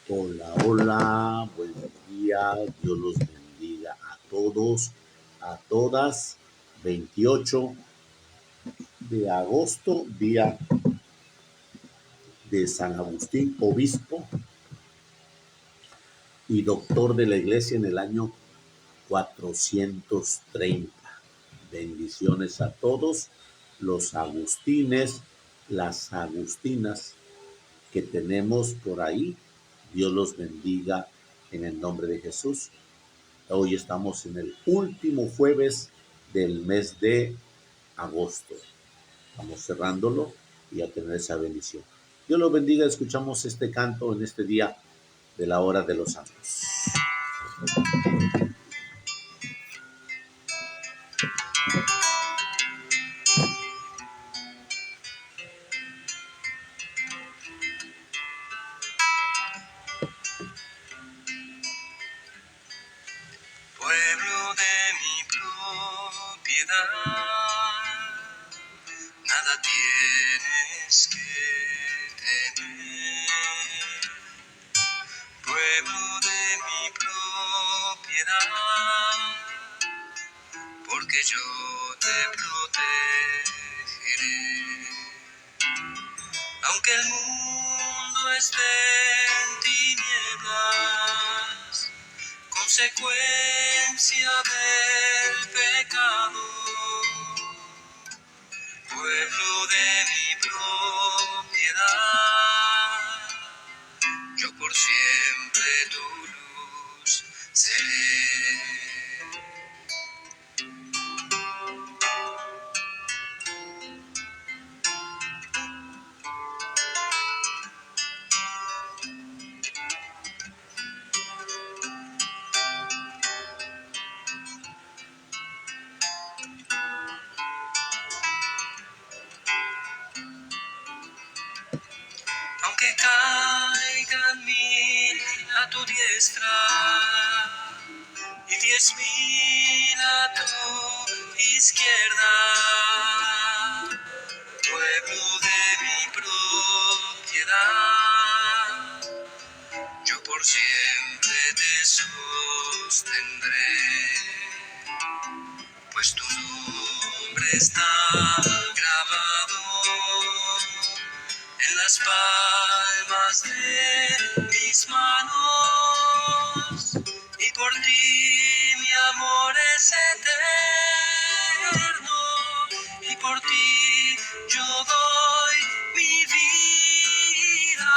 Hola, hola, buen día, Dios los bendiga a todos, a todas. 28 de agosto, día de San Agustín, obispo y doctor de la iglesia en el año 430. Bendiciones a todos los agustines, las agustinas que tenemos por ahí. Dios los bendiga en el nombre de Jesús. Hoy estamos en el último jueves del mes de agosto. Vamos cerrándolo y a tener esa bendición. Dios los bendiga. Escuchamos este canto en este día de la hora de los santos. Pueblo de mi propiedad, nada tienes que temer. Pueblo de mi propiedad, porque yo te protegeré. Aunque el mundo esté en tinieblas, consecuencia del pecado, pueblo de mi propiedad, yo por siempre tu luz seré. Aunque caigan 1000 a tu diestra y 10,000 a tu izquierda, pueblo de mi propiedad, yo por siempre te sostendré, pues tu nombre está grabado en las palmas de mis manos, y por ti mi amor es eterno, y por ti yo doy mi vida,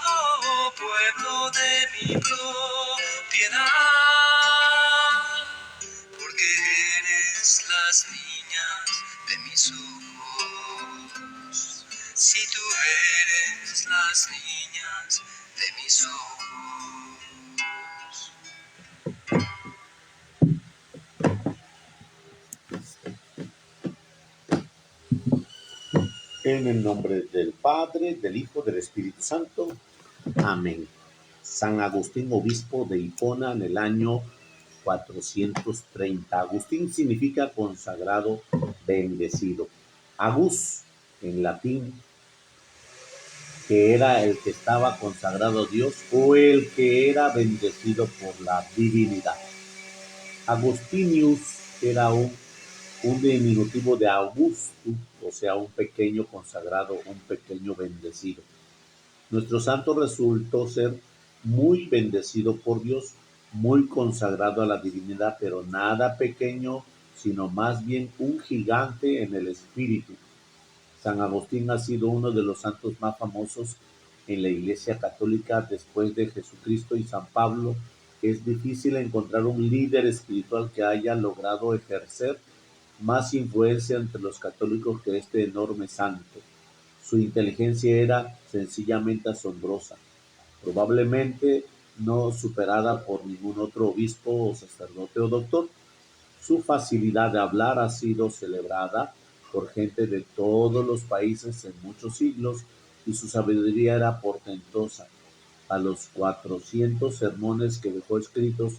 oh pueblo de mi propiedad, porque eres las niñas de mis ojos. Si tú eres las niñas de mis ojos. En el nombre del Padre, del Hijo, del Espíritu Santo. Amén. San Agustín, obispo de Hipona en el año 430. Agustín significa consagrado, bendecido. Agus, en latín, que era el que estaba consagrado a Dios o el que era bendecido por la divinidad. Agustinius era un diminutivo de Augusto, o sea, un pequeño consagrado, un pequeño bendecido. Nuestro santo resultó ser muy bendecido por Dios, muy consagrado a la divinidad, pero nada pequeño, sino más bien un gigante en el espíritu. San Agustín ha sido uno de los santos más famosos en la Iglesia Católica después de Jesucristo y San Pablo. Es difícil encontrar un líder espiritual que haya logrado ejercer más influencia entre los católicos que este enorme santo. Su inteligencia era sencillamente asombrosa, probablemente no superada por ningún otro obispo o sacerdote o doctor. Su facilidad de hablar ha sido celebrada por gente de todos los países en muchos siglos y su sabiduría era portentosa. A los 400 sermones que dejó escritos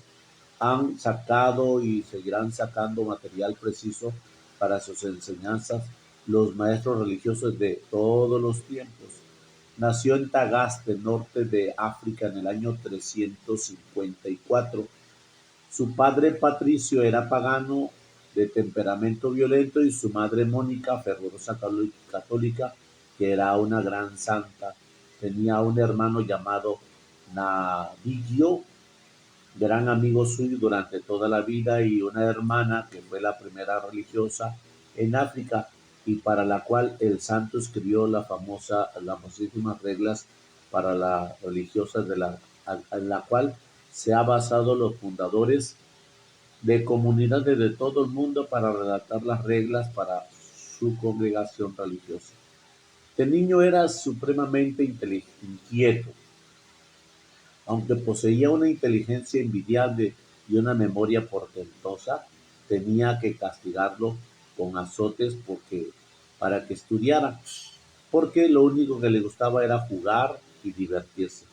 han sacado y seguirán sacando material preciso para sus enseñanzas los maestros religiosos de todos los tiempos. Nació en Tagaste, norte de África, en el año 354. Su padre Patricio era pagano de temperamento violento y su madre Mónica, fervorosa católica, que era una gran santa. Tenía un hermano llamado Navigio, gran amigo suyo durante toda la vida, y una hermana que fue la primera religiosa en África y para la cual el santo escribió las famosísimas reglas para las religiosas en la cual se ha basado los fundadores de comunidades de todo el mundo para redactar las reglas para su congregación religiosa. De niño era supremamente inquieto, aunque poseía una inteligencia envidiable y una memoria portentosa, tenía que castigarlo con azotes para que estudiara, porque lo único que le gustaba era jugar y divertirse.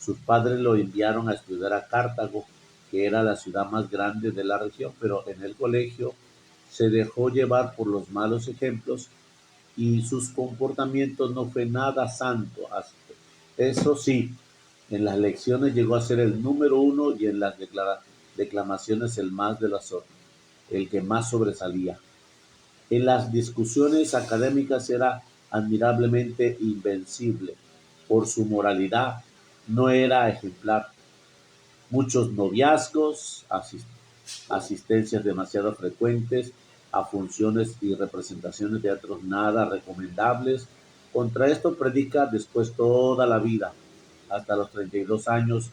Sus padres lo enviaron a estudiar a Cartago, que era la ciudad más grande de la región, pero en el colegio se dejó llevar por los malos ejemplos y sus comportamientos no fue nada santo. Eso sí, en las lecciones llegó a ser el número uno y en las declamaciones el que más sobresalía. En las discusiones académicas era admirablemente invencible. Por su moralidad no era ejemplar. Muchos noviazgos, asistencias demasiado frecuentes a funciones y representaciones de teatros nada recomendables. Contra esto predica después toda la vida, hasta los 32 años.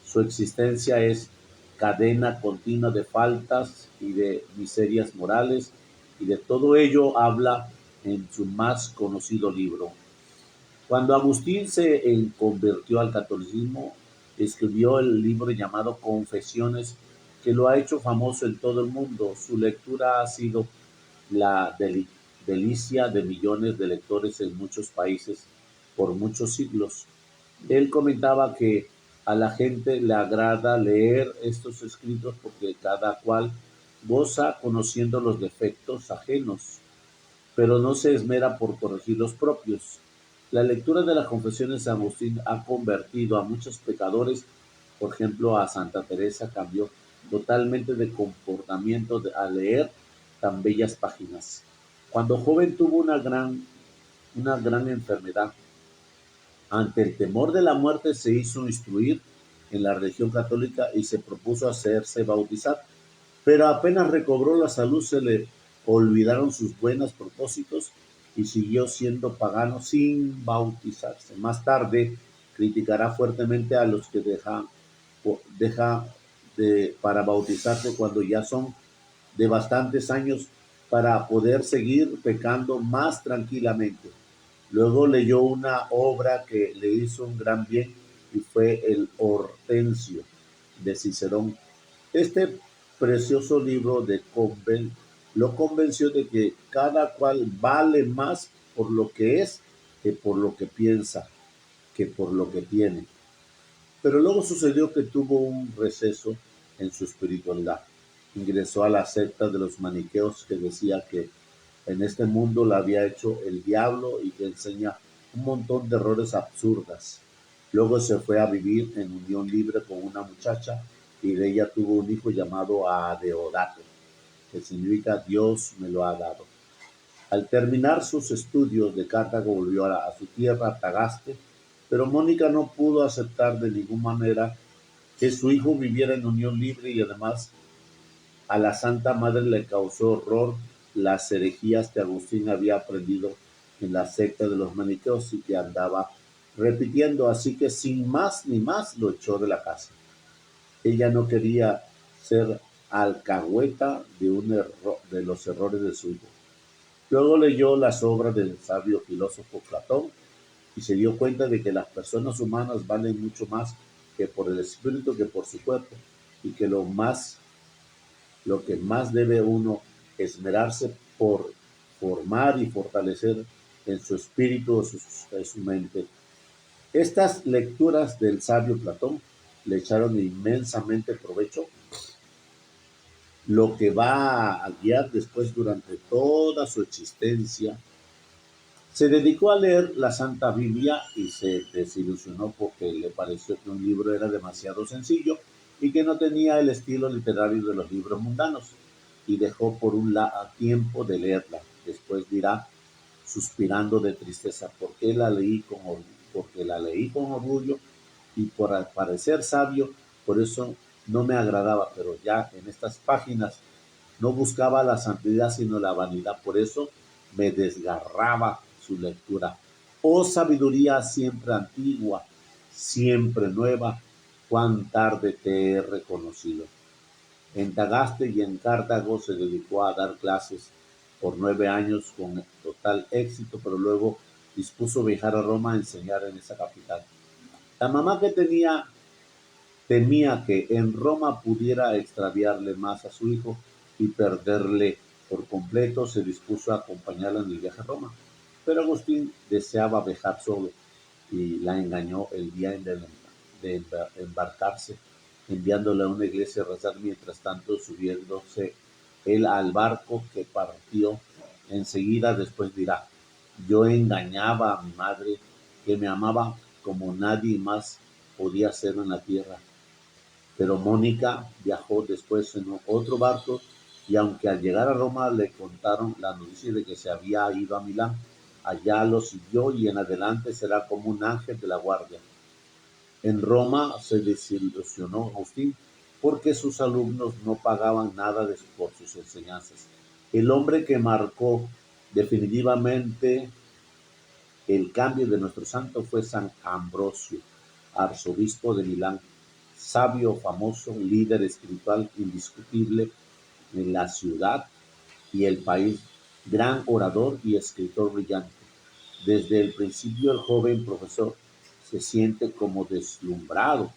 Su existencia es cadena continua de faltas y de miserias morales, y de todo ello habla en su más conocido libro. Cuando Agustín se convirtió al catolicismo, escribió el libro llamado Confesiones, que lo ha hecho famoso en todo el mundo. Su lectura ha sido la delicia de millones de lectores en muchos países por muchos siglos. Él comentaba que a la gente le agrada leer estos escritos porque cada cual goza conociendo los defectos ajenos, pero no se esmera por corregir los propios. La lectura de las Confesiones de San Agustín ha convertido a muchos pecadores. Por ejemplo, a Santa Teresa cambió totalmente de comportamiento al leer tan bellas páginas. Cuando joven tuvo una gran enfermedad. Ante el temor de la muerte se hizo instruir en la religión católica y se propuso hacerse bautizar, pero apenas recobró la salud se le olvidaron sus buenos propósitos y siguió siendo pagano sin bautizarse. Más tarde criticará fuertemente a los que deja para bautizarse cuando ya son de bastantes años para poder seguir pecando más tranquilamente. Luego leyó una obra que le hizo un gran bien y fue el Hortensio de Cicerón. Este precioso libro lo convenció de que cada cual vale más por lo que es que por lo que piensa, que por lo que tiene. Pero luego sucedió que tuvo un receso en su espiritualidad. Ingresó a la secta de los maniqueos que decía que en este mundo la había hecho el diablo y que enseña un montón de errores absurdas. Luego se fue a vivir en unión libre con una muchacha y de ella tuvo un hijo llamado Adeodato, que significa Dios me lo ha dado. Al terminar sus estudios de Cartago volvió a su tierra, Tagaste, pero Mónica no pudo aceptar de ninguna manera que su hijo viviera en unión libre y además a la Santa Madre le causó horror las herejías que Agustín había aprendido en la secta de los maniqueos y que andaba repitiendo, así que sin más ni más lo echó de la casa. Ella no quería ser alcahueta de los errores de su hijo. Luego leyó las obras del sabio filósofo Platón y se dio cuenta de que las personas humanas valen mucho más que por el espíritu que por su cuerpo, y que lo que más debe uno esmerarse por formar y fortalecer en su espíritu, en su mente. Estas lecturas del sabio Platón le echaron inmensamente provecho, lo que va a guiar después durante toda su existencia Se dedicó a leer la Santa Biblia y se desilusionó porque le pareció que un libro era demasiado sencillo y que no tenía el estilo literario de los libros mundanos, y dejó por un tiempo de leerla. Después dirá, suspirando de tristeza, porque la leí con orgullo y por parecer sabio, por eso no me agradaba, pero ya en estas páginas no buscaba la santidad sino la vanidad, por eso me desgarraba su lectura. Oh sabiduría siempre antigua, siempre nueva, cuán tarde te he reconocido. En Tagaste y en Cartago se dedicó a dar clases por 9 años con total éxito, pero luego dispuso viajar a Roma a enseñar en esa capital. La mamá que tenía temía que en Roma pudiera extraviarle más a su hijo y perderle por completo. Se dispuso a acompañarla en el viaje a Roma, pero Agustín deseaba viajar solo y la engañó el día de embarcarse, enviándole a una iglesia a rezar, mientras tanto subiéndose él al barco que partió enseguida. Después dirá, yo engañaba a mi madre, que me amaba como nadie más podía hacerlo en la tierra. Pero Mónica viajó después en otro barco, y aunque al llegar a Roma le contaron la noticia de que se había ido a Milán, allá lo siguió y en adelante será como un ángel de la guardia. En Roma se desilusionó Agustín porque sus alumnos no pagaban nada por sus enseñanzas. El hombre que marcó definitivamente el cambio de nuestro santo fue San Ambrosio, arzobispo de Milán, sabio, famoso, líder espiritual indiscutible en la ciudad y el país, gran orador y escritor brillante. Desde el principio el joven profesor se siente como deslumbrado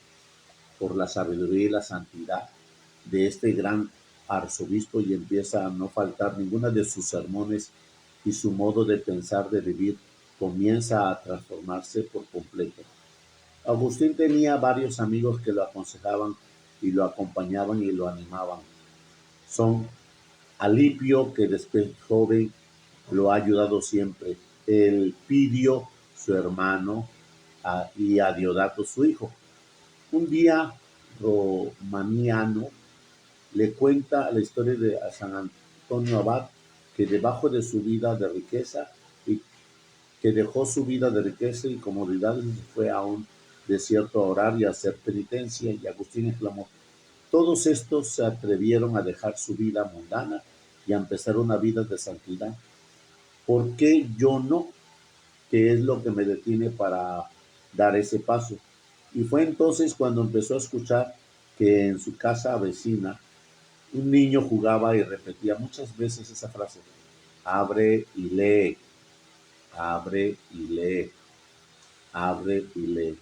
por la sabiduría y la santidad de este gran arzobispo, y empieza a no faltar ninguna de sus sermones, y su modo de pensar, de vivir, comienza a transformarse por completo. Agustín tenía varios amigos que lo aconsejaban y lo acompañaban y lo animaban. Son Alipio, que después joven lo ha ayudado siempre, Elpidio, su hermano, y a Diodato, su hijo. Un día Romaniano le cuenta la historia de San Antonio Abad, que debajo de su vida de riqueza y que dejó su vida de riqueza y comodidad y se fue a un desierto a orar y a hacer penitencia. Y Agustín exclamó, todos estos se atrevieron a dejar su vida mundana y a empezar una vida de santidad. ¿Por qué yo no? ¿Qué es lo que me detiene para dar ese paso? Y fue entonces cuando empezó a escuchar que en su casa vecina un niño jugaba y repetía muchas veces esa frase, abre y lee, abre y lee, abre y lee.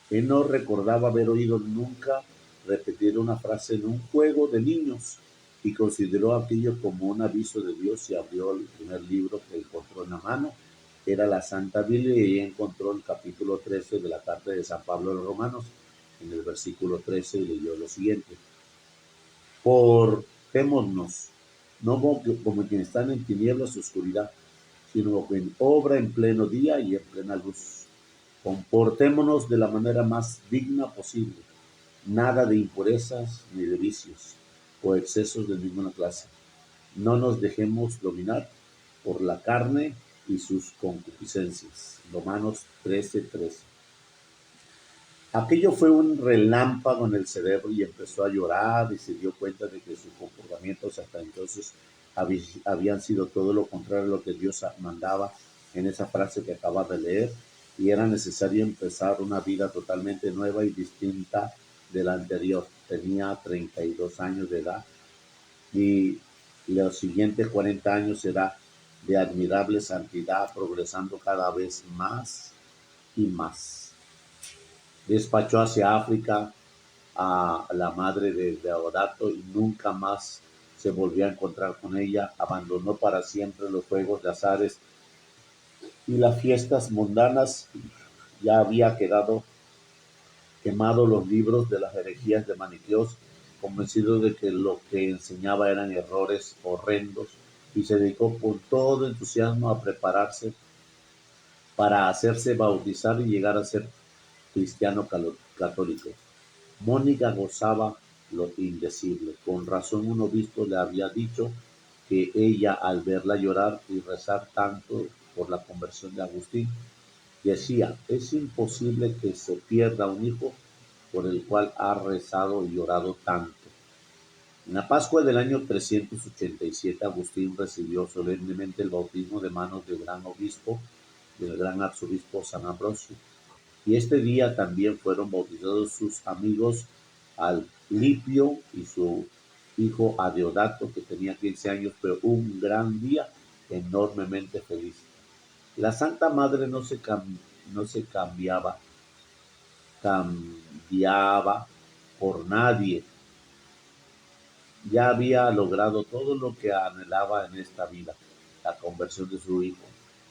Él no recordaba haber oído nunca repetir una frase en un juego de niños, y consideró aquello como un aviso de Dios, y abrió el primer libro que encontró en la mano. Era la Santa Biblia, y ahí encontró el capítulo 13 de la carta de San Pablo a los Romanos. En el versículo 13 leyó lo siguiente: portémonos, no como quienes están en tinieblas y oscuridad, sino en obra en pleno día y en plena luz. Comportémonos de la manera más digna posible, nada de impurezas ni de vicios o excesos de ninguna clase. No nos dejemos dominar por la carne y sus concupiscencias. Romanos 13:13. Aquello fue un relámpago en el cerebro, y empezó a llorar, y se dio cuenta de que sus comportamientos hasta entonces habían sido todo lo contrario a lo que Dios mandaba en esa frase que acaba de leer, y era necesario empezar una vida totalmente nueva y distinta de la anterior. Tenía 32 años de edad, y los siguientes 40 años será de admirable santidad, progresando cada vez más y más. Despachó hacia África a la madre de Deodato y nunca más se volvió a encontrar con ella. Abandonó para siempre los juegos de azares y las fiestas mundanas. Ya había quemado los libros de las herejías de Maniqueos, convencido de que lo que enseñaba eran errores horrendos, y se dedicó con todo entusiasmo a prepararse para hacerse bautizar y llegar a ser cristiano católico. Mónica gozaba lo indecible. Con razón un obispo le había dicho que ella, al verla llorar y rezar tanto por la conversión de Agustín, decía: es imposible que se pierda un hijo por el cual ha rezado y llorado tanto. En la Pascua del año 387, Agustín recibió solemnemente el bautismo de manos del gran arzobispo San Ambrosio, y este día también fueron bautizados sus amigos Alipio y su hijo Adeodato, que tenía 15 años, pero un gran día enormemente feliz. La Santa Madre no se cambiaba por nadie. Ya había logrado todo lo que anhelaba en esta vida, la conversión de su hijo.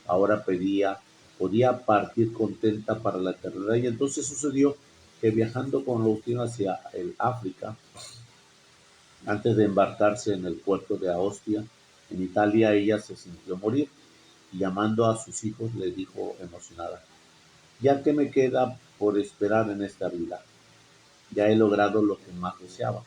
Ahora podía partir contenta para la eternidad. Y entonces sucedió que, viajando con Agustín hacia el África, antes de embarcarse en el puerto de Aostia, en Italia, ella se sintió morir, y llamando a sus hijos le dijo emocionada: ya que me queda por esperar en esta vida, ya he logrado lo que más deseaba,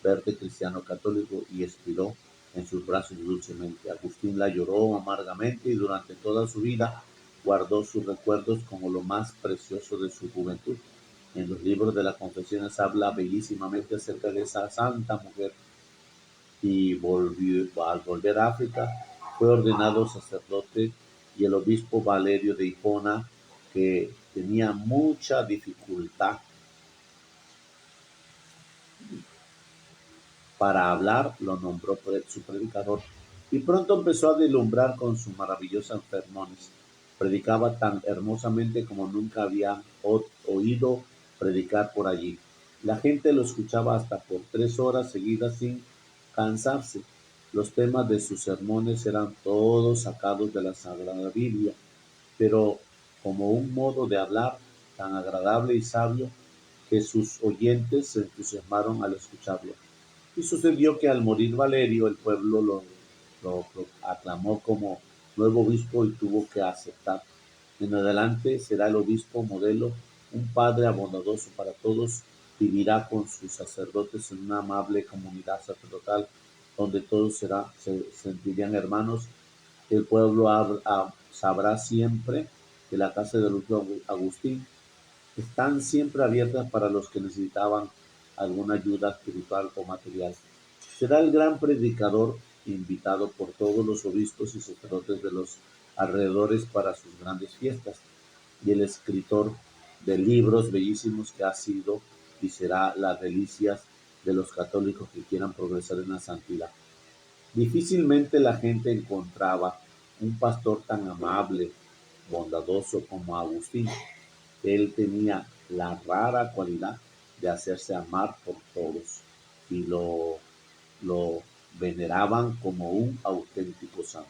verte cristiano católico, y expiró en sus brazos dulcemente. Agustín la lloró amargamente y durante toda su vida guardó sus recuerdos como lo más precioso de su juventud. En los libros de las confesiones habla bellísimamente acerca de esa santa mujer, y al volver a África fue ordenado sacerdote, y el obispo Valerio de Hipona, que tenía mucha dificultad para hablar, lo nombró su predicador, y pronto empezó a deslumbrar con sus maravillosos sermones. Predicaba tan hermosamente como nunca había oído predicar por allí. La gente lo escuchaba hasta por 3 horas seguidas sin cansarse. Los temas de sus sermones eran todos sacados de la Sagrada Biblia, pero como un modo de hablar tan agradable y sabio que sus oyentes se entusiasmaron al escucharlo. Y sucedió que, al morir Valerio, el pueblo lo aclamó como nuevo obispo y tuvo que aceptar. En adelante será el obispo modelo, un padre bondadoso para todos. Vivirá con sus sacerdotes en una amable comunidad sacerdotal donde todos se sentirían hermanos. El pueblo sabrá siempre que la casa de Agustín están siempre abiertas para los que necesitaban alguna ayuda espiritual o material. Será el gran predicador invitado por todos los obispos y sacerdotes de los alrededores para sus grandes fiestas, y el escritor de libros bellísimos que ha sido y será las delicias de los católicos que quieran progresar en la santidad. Difícilmente la gente encontraba un pastor tan amable, bondadoso como Agustín. Él tenía la rara cualidad de hacerse amar por todos, y lo veneraban como un auténtico santo.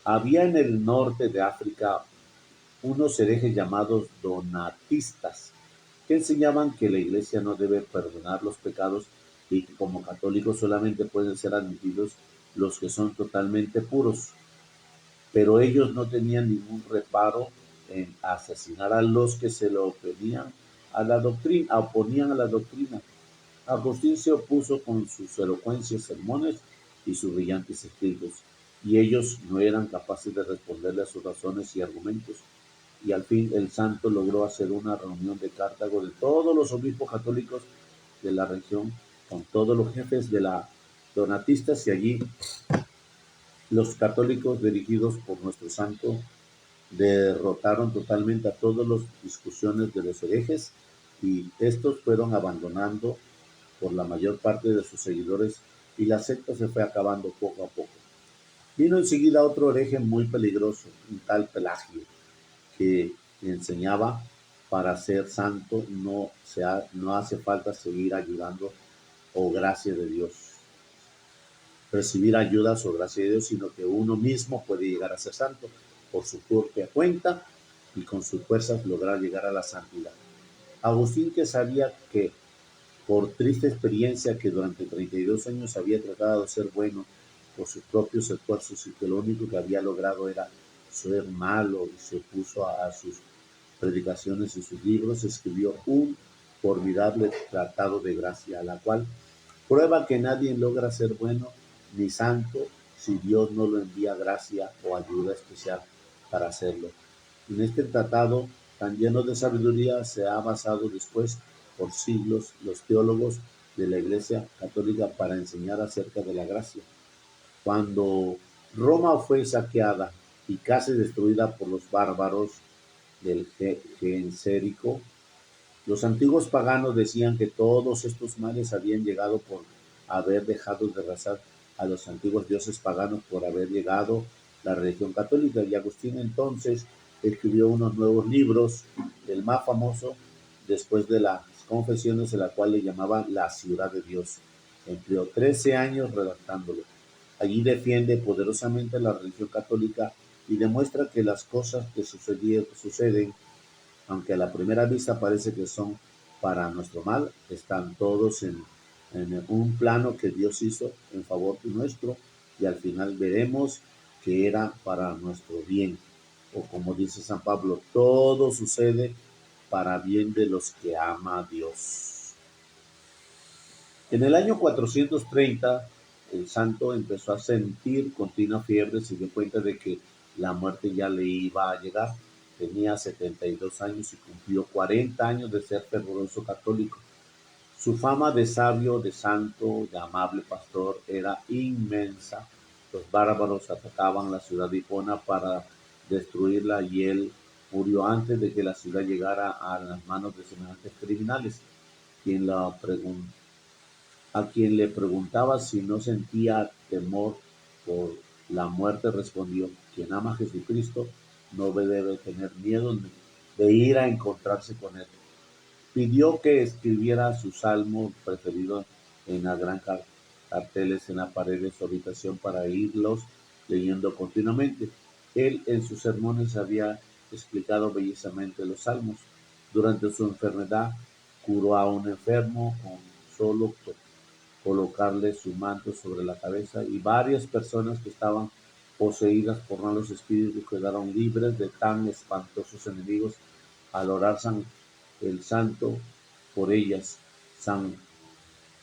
Había en el norte de África unos herejes llamados donatistas, que enseñaban que la Iglesia no debe perdonar los pecados y que como católicos solamente pueden ser admitidos los que son totalmente puros. Pero ellos no tenían ningún reparo en asesinar a los que se lo oponían a la doctrina. Agustín se opuso con sus elocuentes sermones y sus brillantes escritos, y ellos no eran capaces de responderle a sus razones y argumentos. Y al fin el santo logró hacer una reunión de Cartago de todos los obispos católicos de la región, con todos los jefes de la donatistas, y allí los católicos, dirigidos por nuestro santo, derrotaron totalmente a todas las discusiones de los herejes, y estos fueron abandonando por la mayor parte de sus seguidores, y la secta se fue acabando poco a poco. Vino enseguida otro hereje muy peligroso, un tal Pelagio, que enseñaba: para ser santo no hace falta seguir ayudando o gracia de Dios, recibir ayudas o gracia de Dios, sino que uno mismo puede llegar a ser santo por su propia cuenta y con sus fuerzas lograr llegar a la santidad. Agustín, que sabía que, por triste experiencia, que durante 32 años había tratado de ser bueno por sus propios esfuerzos y que lo único que había logrado era ser malo y se opuso a sus predicaciones y sus libros, escribió un formidable tratado de gracia, la cual prueba que nadie logra ser bueno ni santo si Dios no lo envía gracia o ayuda especial para hacerlo. En este tratado tan lleno de sabiduría se ha basado después por siglos los teólogos de la Iglesia Católica para enseñar acerca de la gracia. Cuando Roma fue saqueada y casi destruida por los bárbaros del Gensérico, los antiguos paganos decían que todos estos males habían llegado por haber dejado de rezar a los antiguos dioses paganos, por haber llegado la religión católica. Y Agustín entonces escribió unos nuevos libros, el más famoso después de las confesiones, en la cual le llamaban La Ciudad de Dios. Empleó 13 años redactándolo. Allí defiende poderosamente la religión católica y demuestra que las cosas que suceden, aunque a la primera vista parece que son para nuestro mal, están todos en un plano que Dios hizo en favor de nuestro, y al final veremos que era para nuestro bien. O como dice San Pablo, todo sucede para bien de los que ama a Dios. En el año 430, el santo empezó a sentir continua fiebre, se dio cuenta de que la muerte ya le iba a llegar. Tenía 72 años y cumplió 40 años de ser fervoroso católico. Su fama de sabio, de santo, de amable pastor era inmensa. Los bárbaros atacaban la ciudad de Hipona para destruirla y él murió antes de que la ciudad llegara a las manos de semejantes criminales. Quien la preguntó A quien le preguntaba si no sentía temor por la muerte, respondió: quien ama a Jesucristo no debe tener miedo de ir a encontrarse con él. Pidió que escribiera su salmo preferido en la gran carteles en la pared de su habitación para irlos leyendo continuamente. Él en sus sermones había explicado bellísimamente los salmos. Durante su enfermedad curó a un enfermo con solo colocarle su manto sobre la cabeza, y varias personas que estaban poseídas por malos espíritus quedaron libres de tan espantosos enemigos al orar el santo por ellas. San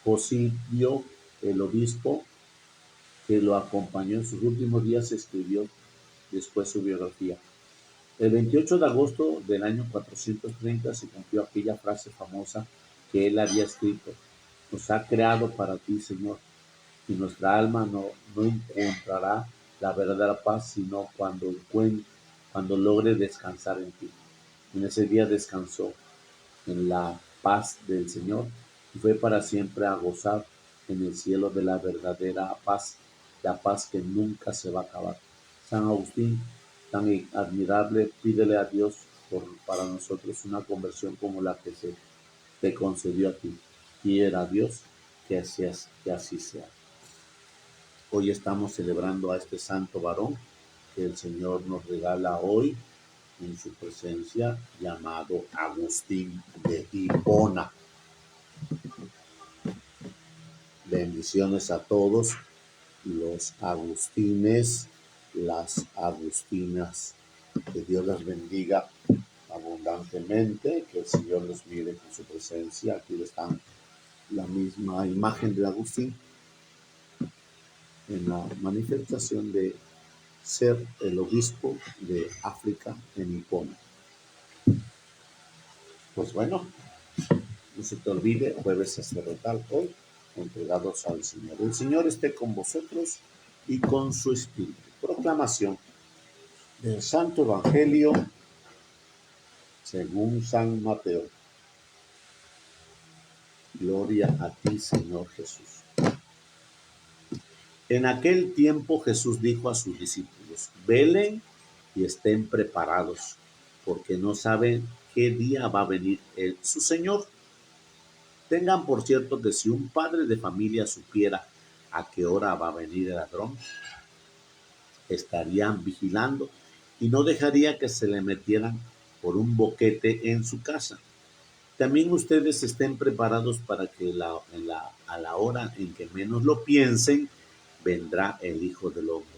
Josibio, el obispo que lo acompañó en sus últimos días, escribió después su biografía. El 28 de agosto del año 430 se cumplió aquella frase famosa que él había escrito: nos ha creado para ti, Señor, y nuestra alma no encontrará la verdadera paz sino cuando logre descansar en ti. En ese día descansó en la paz del Señor y fue para siempre a gozar en el cielo de la verdadera paz, la paz que nunca se va a acabar. San Agustín, tan admirable, pídele a Dios para nosotros una conversión como la que se te concedió a ti. Quiera Dios que así sea. Hoy estamos celebrando a este santo varón que el Señor nos regala hoy en su presencia, llamado Agustín de Hipona. Bendiciones a todos los agustines, las agustinas. Que Dios las bendiga abundantemente, que el Señor los mire con su presencia. Aquí están la misma imagen de Agustín en la manifestación de ser el obispo de África en Hipona. Pues bueno, no se te olvide, jueves sacerdotal hoy, entregados al Señor. El Señor esté con vosotros y con su espíritu. Proclamación del Santo Evangelio según San Mateo. Gloria a ti, Señor Jesús. En aquel tiempo Jesús dijo a sus discípulos: velen y estén preparados, porque no saben qué día va a venir su Señor. Tengan por cierto que si un padre de familia supiera a qué hora va a venir el ladrón, estarían vigilando y no dejaría que se le metieran por un boquete en su casa. También ustedes estén preparados para que a la hora en que menos lo piensen, vendrá el Hijo del Hombre.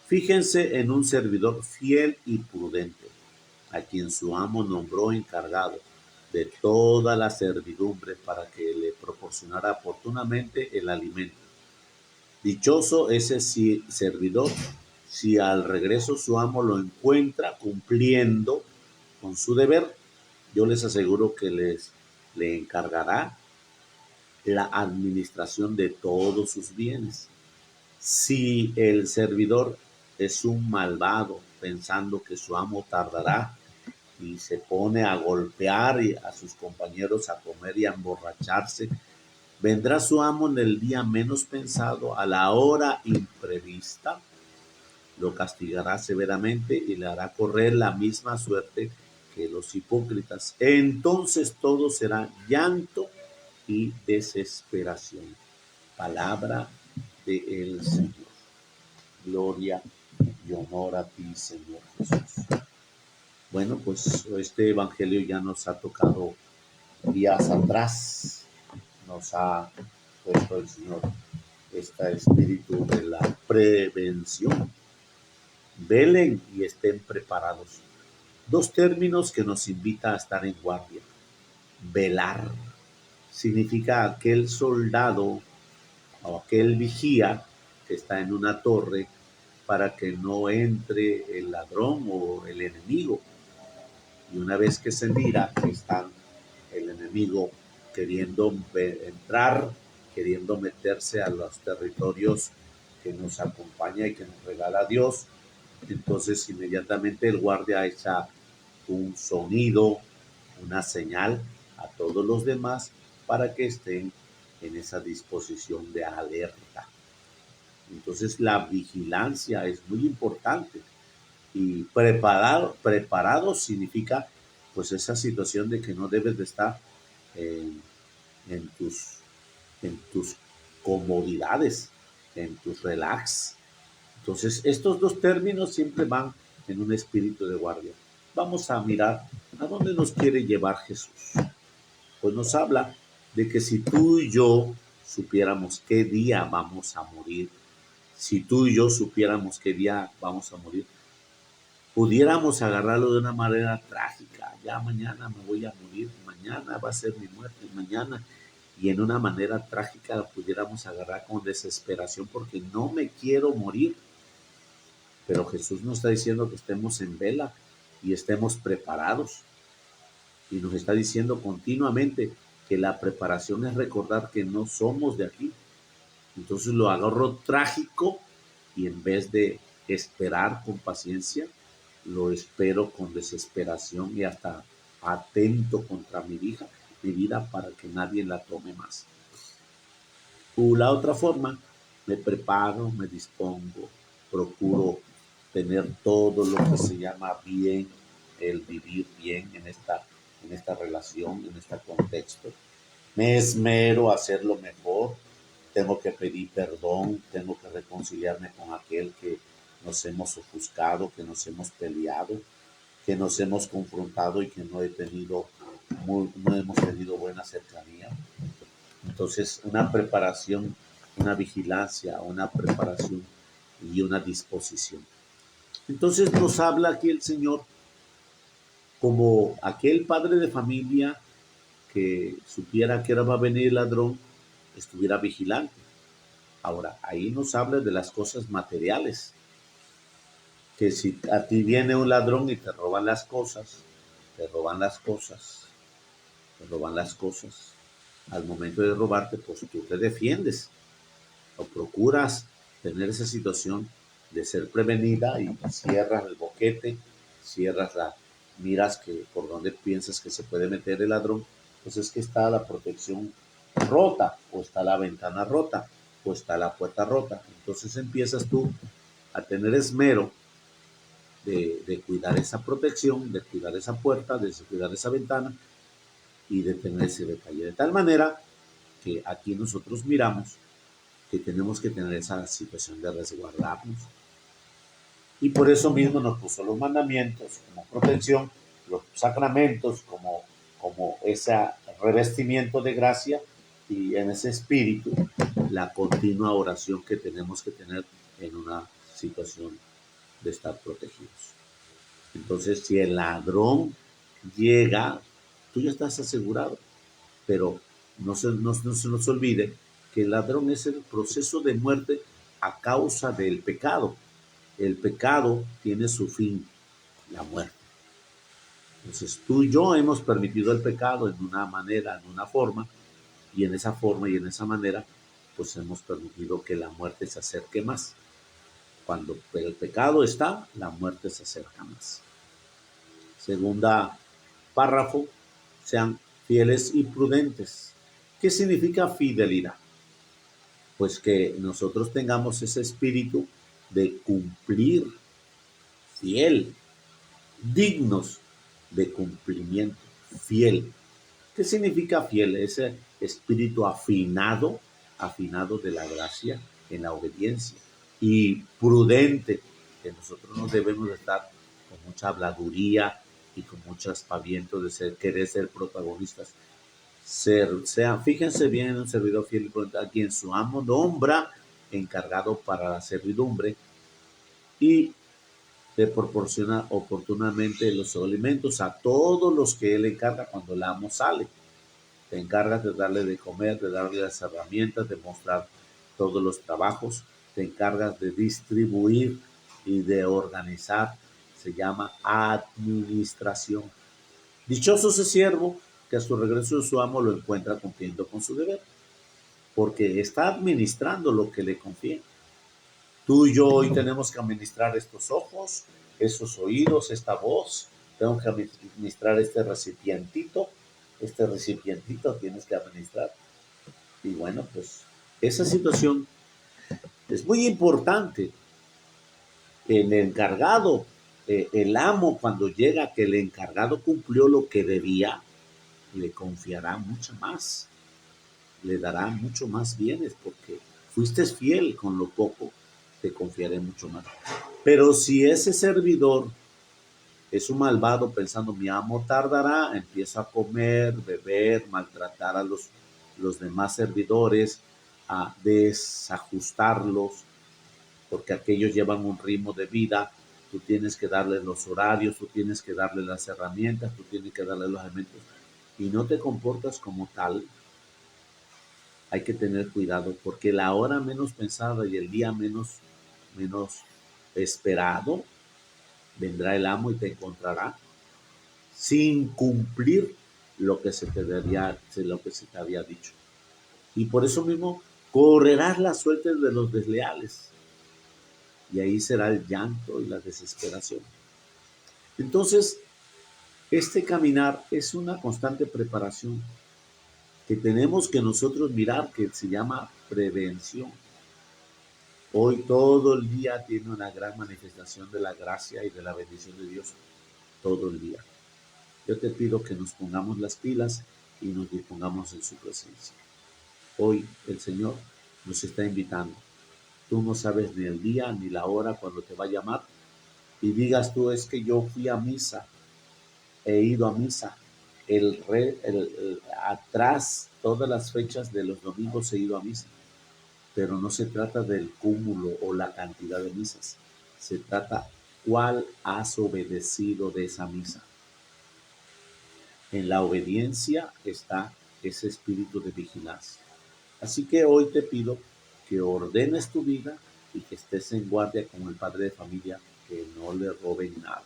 Fíjense en un servidor fiel y prudente, a quien su amo nombró encargado de toda la servidumbre para que le proporcionara oportunamente el alimento. Dichoso ese servidor si al regreso su amo lo encuentra cumpliendo con su deber. Yo les aseguro que le encargará la administración de todos sus bienes. Si el servidor es un malvado, pensando que su amo tardará, y se pone a golpear a sus compañeros, a comer y a emborracharse, vendrá su amo en el día menos pensado, a la hora imprevista, lo castigará severamente y le hará correr la misma suerte que los hipócritas. Entonces todo será llanto y desesperación. Palabra del Señor. Gloria y honor a ti, Señor Jesús. Bueno, pues este evangelio ya nos ha tocado días atrás. Nos ha puesto el Señor este espíritu de la prevención. Velen y estén preparados. Dos términos que nos invita a estar en guardia. Velar significa aquel soldado o aquel vigía que está en una torre para que no entre el ladrón o el enemigo. Y una vez que se mira que está el enemigo queriendo entrar, queriendo meterse a los territorios que nos acompaña y que nos regala Dios, entonces inmediatamente el guardia echa un sonido, una señal a todos los demás para que estén en esa disposición de alerta. Entonces la vigilancia es muy importante y preparado significa pues esa situación de que no debes de estar en, en tus, en tus comodidades, en tus relax. Entonces estos dos términos siempre van en un espíritu de guardia. Vamos a mirar a dónde nos quiere llevar Jesús. Pues nos habla de que si tú y yo supiéramos qué día vamos a morir, si tú y yo supiéramos qué día vamos a morir, pudiéramos agarrarlo de una manera trágica. Ya mañana me voy a morir, mañana va a ser mi muerte, mañana. Y en una manera trágica la pudiéramos agarrar con desesperación porque no me quiero morir. Pero Jesús nos está diciendo que estemos en vela y estemos preparados. Y nos está diciendo continuamente que la preparación es recordar que no somos de aquí. Entonces lo agarro trágico y en vez de esperar con paciencia, lo espero con desesperación y hasta atento contra mi vida para que nadie la tome más. O la otra forma, me preparo, me dispongo, procuro tener todo lo que se llama bien, el vivir bien en esta relación, en este contexto. Me esmero a hacerlo mejor, tengo que pedir perdón, tengo que reconciliarme con aquel que nos hemos ofuscado, que nos hemos peleado, que nos hemos confrontado y que no hemos tenido buena cercanía. Entonces, una preparación, una vigilancia, una preparación y una disposición. Entonces nos habla aquí el Señor como aquel padre de familia que supiera que ahora va a venir el ladrón, estuviera vigilante. Ahora, ahí nos habla de las cosas materiales, que si a ti viene un ladrón y te roban las cosas, te roban las cosas, te roban las cosas, al momento de robarte, pues tú te defiendes o procuras tener esa situación de ser prevenida y cierras el boquete, cierras miras que por donde piensas que se puede meter el ladrón, pues es que está la protección rota, o está la ventana rota, o está la puerta rota. Entonces empiezas tú a tener esmero de cuidar esa protección, de cuidar esa puerta, de cuidar esa ventana y de tener ese detalle. De tal manera que aquí nosotros miramos que tenemos que tener esa situación de resguardarnos. Y por eso mismo nos puso los mandamientos como protección, los sacramentos como ese revestimiento de gracia y en ese espíritu la continua oración que tenemos que tener en una situación de estar protegidos. Entonces, si el ladrón llega, tú ya estás asegurado, pero no se nos olvide que el ladrón es el proceso de muerte a causa del pecado. El pecado tiene su fin, la muerte. Entonces tú y yo hemos permitido el pecado en una manera, en una forma, y en esa forma y en esa manera, pues hemos permitido que la muerte se acerque más. Cuando el pecado está, la muerte se acerca más. Segunda párrafo, sean fieles y prudentes. ¿Qué significa fidelidad? Pues que nosotros tengamos ese espíritu de cumplir, fiel, dignos de cumplimiento, fiel. ¿Qué significa fiel? Ese espíritu afinado, afinado de la gracia en la obediencia y prudente, que nosotros no debemos estar con mucha habladuría y con mucho aspaviento de querer ser protagonistas. Fíjense bien, un servidor fiel y prudente a quien su amo nombra encargado para la servidumbre y de proporcionar oportunamente los alimentos a todos los que él encarga cuando el amo sale. Te encargas de darle de comer, de darle las herramientas, de mostrar todos los trabajos, te encargas de distribuir y de organizar. Se llama administración. Dichoso ese siervo que a su regreso de su amo lo encuentra cumpliendo con su deber, porque está administrando lo que le confía. Tú y yo hoy tenemos que administrar estos ojos, esos oídos, esta voz. Tengo que administrar este recipientito tienes que administrar. Y bueno, pues esa situación es muy importante. El encargado, el amo cuando llega que el encargado cumplió lo que debía, le confiará mucho más, le dará mucho más bienes porque fuiste fiel con lo poco, te confiaré mucho más. Pero si ese servidor es un malvado pensando mi amo tardará, empieza a comer, beber, maltratar a los demás servidores, a desajustarlos, porque aquellos llevan un ritmo de vida, tú tienes que darles los horarios, tú tienes que darles las herramientas, tú tienes que darles los elementos, y no te comportas como tal, hay que tener cuidado, porque la hora menos pensada y el día menos esperado, vendrá el amo y te encontrará sin cumplir lo que se te había dicho. Y por eso mismo correrás las suertes de los desleales. Y ahí será el llanto y la desesperación. Entonces, este caminar es una constante preparación que tenemos que nosotros mirar, que se llama prevención. Hoy todo el día tiene una gran manifestación de la gracia y de la bendición de Dios. Todo el día. Yo te pido que nos pongamos las pilas y nos dispongamos en su presencia. Hoy el Señor nos está invitando. Tú no sabes ni el día ni la hora cuando te va a llamar y digas tú es que yo fui a misa, he ido a misa. Atrás, todas las fechas de los domingos he ido a misa, pero no se trata del cúmulo o la cantidad de misas. Se trata cuál has obedecido de esa misa. En la obediencia está ese espíritu de vigilancia. Así que hoy te pido que ordenes tu vida y que estés en guardia con el padre de familia, que no le roben nada.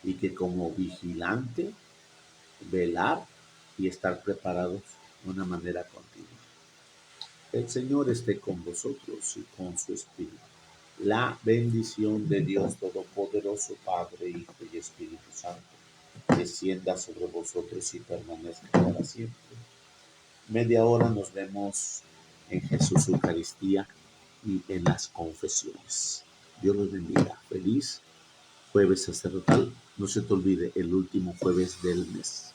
Y que como vigilante, velar y estar preparados de una manera continua. El Señor esté con vosotros y con su espíritu. La bendición de Dios Todopoderoso, Padre, Hijo y Espíritu Santo, descienda sobre vosotros y permanezca para siempre. Media hora nos vemos en Jesús Eucaristía y en las confesiones. Dios los bendiga. Feliz jueves sacerdotal. No se te olvide el último jueves del mes.